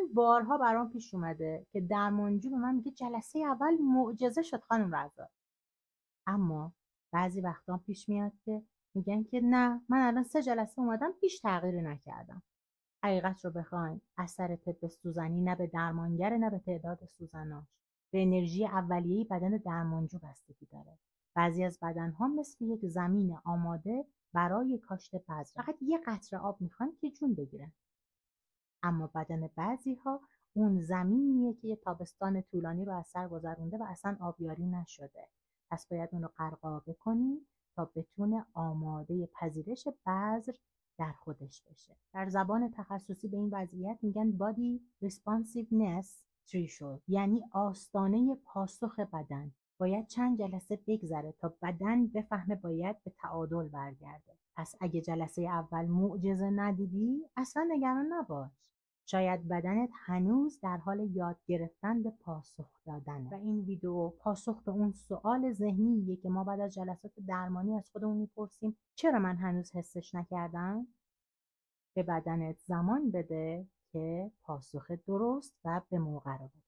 من بارها برام پیش اومده که درمانجو به من میگه جلسه اول معجزه شد خانم رضا، اما بعضی وقتا پیش میاد که میگن که نه من الان 3 جلسه اومدم هیچ تغییری نکردم. حقیقت رو بخواین اثر طب سوزنی نه به درمانگر نه به تعداد سوزناش، به انرژی اولیه‌ای بدن درمانجو بستگی داره. بعضی از بدنها مثل یک زمین آماده برای کاشت بذر، فقط یه قطره آب میخوان که جون بگیرن. اما بدن بعضیها اون زمینیه که یه تابستان طولانی رو از سر گذرونده و اصلا آبیاری نشده، پس باید اون رو غرقابه کنی تا بتونه آماده پذیرش بذر در خودش بشه. در زبان تخصصی به این وضعیت میگن body responsiveness threshold، یعنی آستانه پاسخ بدن. باید چند جلسه بگذره تا بدن بفهمه باید به تعادل برگرده. پس اگه جلسه اول معجزه ندیدی اصلا نگران نباش، شاید بدنت هنوز در حال یاد گرفتن به پاسخ دادنه. و این ویدیو پاسخ به اون سوال ذهنیه که ما بعد از جلسات درمانی از خودمون میپرسیم چرا من هنوز حسش نکردم؟ به بدنت زمان بده که پاسخ درست و به موقع رو بده.